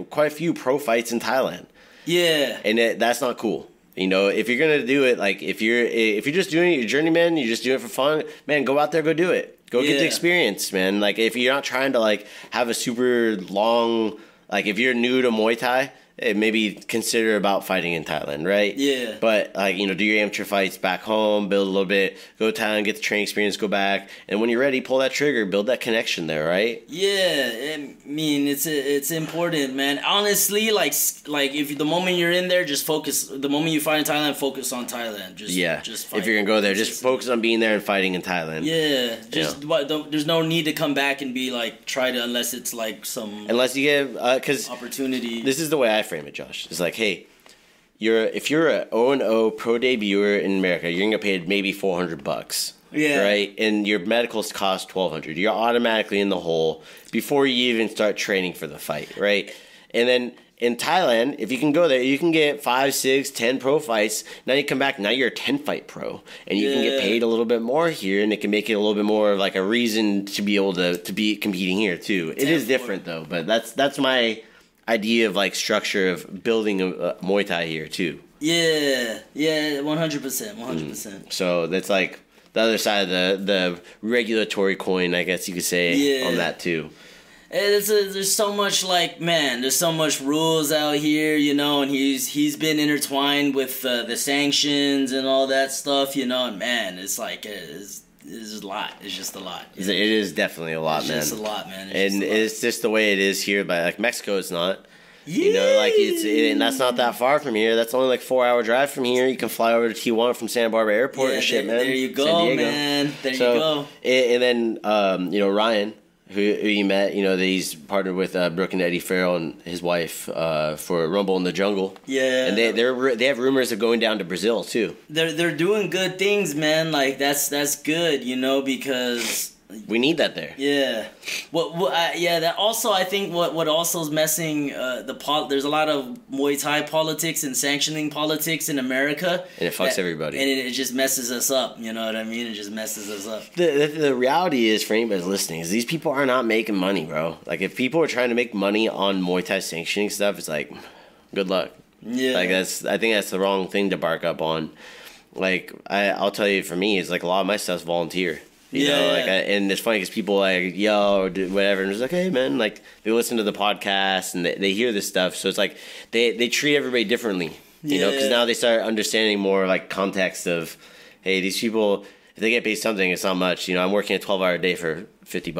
Speaker 1: quite a few pro fights in Thailand.
Speaker 2: Yeah,
Speaker 1: and that's not cool. You know, if you're gonna do it, like if you're just doing it, you're journeyman, you just do it for fun, man. Go out there, go do it. Go get the experience, man. Like if you're not trying to like have a super long, like if you're new to Muay Thai, maybe consider about fighting in Thailand, right?
Speaker 2: Yeah.
Speaker 1: But like, you know, do your amateur fights back home, build a little bit, go to Thailand, get the training experience, go back, and when you're ready, pull that trigger, build that connection there, right?
Speaker 2: Yeah, I mean it's important, man. Honestly, like if the moment you're in there, just focus. The moment you fight in Thailand, focus on Thailand. Just fight.
Speaker 1: If you're gonna go there, just focus on being there and fighting in Thailand.
Speaker 2: Yeah, there's no need to come back and be like unless it's like some
Speaker 1: you get because
Speaker 2: opportunity.
Speaker 1: This is the way I frame it, Josh. It's like, hey, if you're an 0-0 pro debuter in America, you're gonna get paid maybe $400.
Speaker 2: Yeah.
Speaker 1: Right? And your medicals cost $1,200. You're automatically in the hole before you even start training for the fight, right? And then in Thailand, if you can go there, you can get 5, 6, 10 pro fights. Now you come back, now you're a 10-fight pro. And you can get paid a little bit more here, and it can make it a little bit more of like a reason to be able to be competing here too. It is different though, but that's my idea of like structure of building a Muay Thai here too. Yeah,
Speaker 2: 100%.
Speaker 1: So that's like the other side of the regulatory coin, I guess you could say, on that too.
Speaker 2: There's so much there's so much rules out here, you know, and he's been intertwined with the sanctions and all that stuff, you know, and man, it's like it's a lot. It's just a lot.
Speaker 1: It is definitely a lot, man.
Speaker 2: It's just a lot, man.
Speaker 1: It's just the way it is here, but like Mexico, it's not.
Speaker 2: Yeah.
Speaker 1: You know, like and that's not that far from here. That's only like 4-hour drive from here. You can fly over to Tijuana from Santa Barbara Airport and shit, man.
Speaker 2: There you go, man. There you go.
Speaker 1: And then you know, Ryan, who you met, you know, that he's partnered with Brooke and Eddie Farrell and his wife for Rumble in the Jungle.
Speaker 2: Yeah.
Speaker 1: And they have rumors of going down to Brazil too.
Speaker 2: They're doing good things, man. Like that's good, you know, because
Speaker 1: we need that there.
Speaker 2: Yeah. That also, I think what also is messing there's a lot of Muay Thai politics and sanctioning politics in America,
Speaker 1: and it fucks everybody,
Speaker 2: and it just messes us up. You know what I mean? It just messes us up.
Speaker 1: The reality is, for anybody listening, is these people are not making money, bro. Like if people are trying to make money on Muay Thai sanctioning stuff, it's like, good luck.
Speaker 2: Yeah.
Speaker 1: Like I think that's the wrong thing to bark up on. Like I'll tell you, for me, it's like a lot of my stuff's volunteer. You know, like, and it's funny because people like yo or whatever, and it's like, hey man, like they listen to the podcast and they hear this stuff, so it's like they treat everybody differently, you know, because now they start understanding more like context of, hey, these people, if they get paid something, it's not much, you know. I'm working a 12-hour day for $50,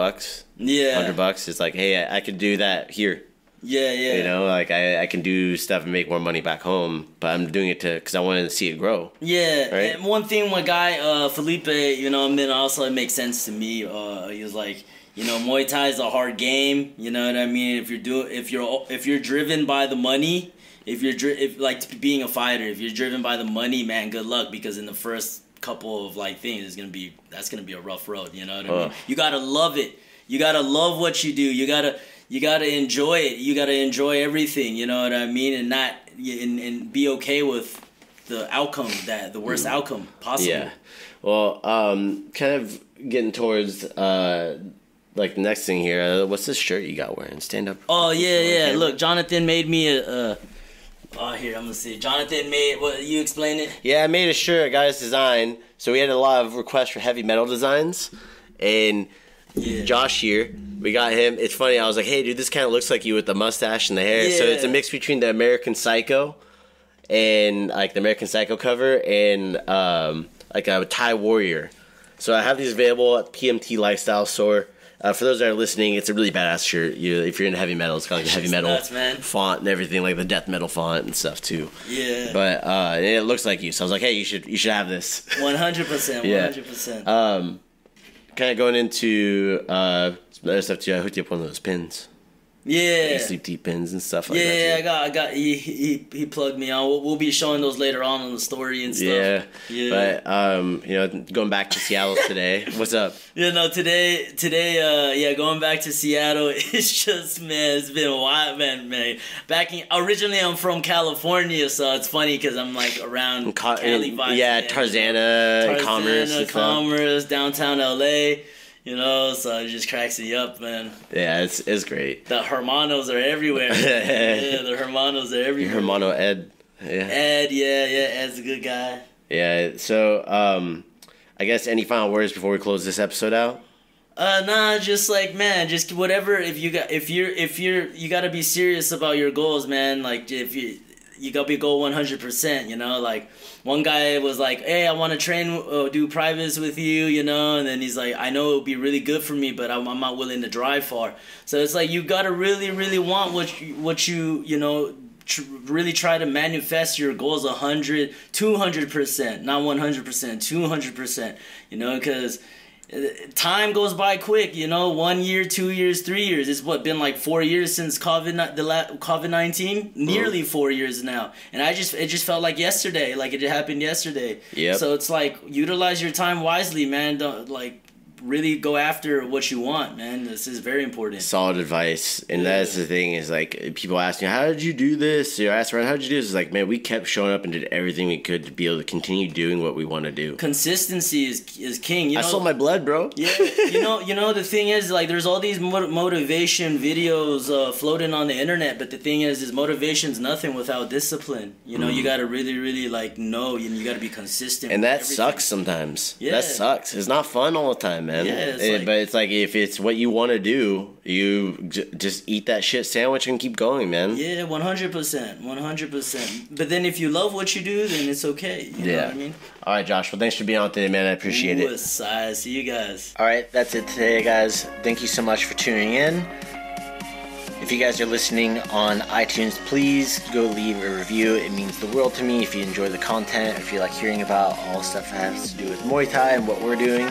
Speaker 1: $100. It's like, hey, I could do that here.
Speaker 2: Yeah.
Speaker 1: You know, like I can do stuff and make more money back home, but I'm doing it because I want to see it grow.
Speaker 2: Yeah.
Speaker 1: Right?
Speaker 2: And one thing, my guy Felipe, you know, and then also it makes sense to me. He was like, you know, Muay Thai is a hard game. You know what I mean? If you're driven by the money, if like being a fighter, if you're driven by the money, man, good luck, because in the first couple of like things, that's gonna be a rough road. You know what I mean? You gotta love it. You gotta love what you do. You gotta enjoy it. You gotta enjoy everything. You know what I mean? And not and be okay with the outcome, the worst outcome possible.
Speaker 1: Yeah. Well, kind of getting towards like the next thing here. What's this shirt you got wearing? Stand up.
Speaker 2: Oh yeah. Look, Jonathan made me a. Oh, here, I'm gonna see. Jonathan made what? You explain it.
Speaker 1: Yeah, I made a shirt. I got his design. So we had a lot of requests for heavy metal designs, and Josh here, we got him. It's funny. I was like, hey, dude, this kind of looks like you with the mustache and the hair. Yeah. So it's a mix between the American Psycho and like the American Psycho cover, and like a Thai Warrior. So I have these available at PMT Lifestyle Store. For those that are listening, it's a really badass shirt. If you're into heavy metal, it's got like a heavy metal font and everything, like the death metal font and stuff too.
Speaker 2: Yeah.
Speaker 1: But it looks like you, so I was like, hey, you should have this.
Speaker 2: 100%.
Speaker 1: Yeah.
Speaker 2: 100%.
Speaker 1: Kind of going into some other stuff too. I hooked you up one of those pins.
Speaker 2: Yeah.
Speaker 1: Sleep deep pins and stuff like that.
Speaker 2: Yeah, I got. He plugged me on. We'll be showing those later on the story and stuff.
Speaker 1: Yeah. But going back to Seattle today. What's up?
Speaker 2: Today, going back to Seattle. It's just, man, it's been wild, man. Originally, I'm from California, so it's funny because I'm like around Cali vibes.
Speaker 1: Yeah, Tarzana,
Speaker 2: Commerce, downtown LA. So it just cracks me up, man.
Speaker 1: Yeah, it's great.
Speaker 2: The hermanos are everywhere. The hermanos are everywhere.
Speaker 1: Your hermano Ed. Yeah.
Speaker 2: Ed, Ed's a good guy.
Speaker 1: Yeah, so I guess any final words before we close this episode out?
Speaker 2: Just like, man, just whatever. You gotta be serious about your goals, man. Like if you gotta be goal 100%. Like one guy was like, hey, I want to do privates with you, and then he's like, I know it would be really good for me, but I'm not willing to drive far. So it's like you gotta really, really want what you really try to manifest your goals 200%, not 100%, 200%. Because time goes by quick, 1 year, 2 years, 3 years. It's been like 4 years since COVID-19, nearly 4 years now. And it just felt like yesterday, like it happened yesterday.
Speaker 1: Yep.
Speaker 2: So it's like utilize your time wisely, man. Don't really go after what you want, man. This is very important.
Speaker 1: Solid advice. And that's the thing is like people ask me, how did you do this? I asked around, how did you do this? It's like, man, we kept showing up and did everything we could to be able to continue doing what we want to do.
Speaker 2: Consistency is king.
Speaker 1: I sold my blood, bro.
Speaker 2: Yeah. The thing is, like, there's all these motivation videos floating on the internet, but the thing is motivation's nothing without discipline. You got to really, really know, and you got to be consistent.
Speaker 1: And that sucks sometimes. Yeah. That sucks. It's not fun all the time, man.
Speaker 2: Yeah,
Speaker 1: but it's like if it's what you want to do, you just eat that shit sandwich and keep going, man.
Speaker 2: Yeah, 100%. But then if you love what you do, then it's okay. You know what I mean?
Speaker 1: All right, Josh. Well, thanks for being on today, man. I appreciate it.
Speaker 2: See you guys.
Speaker 3: All right, that's it today, guys. Thank you so much for tuning in. If you guys are listening on iTunes, please go leave a review. It means the world to me if you enjoy the content, if you like hearing about all stuff that has to do with Muay Thai and what we're doing.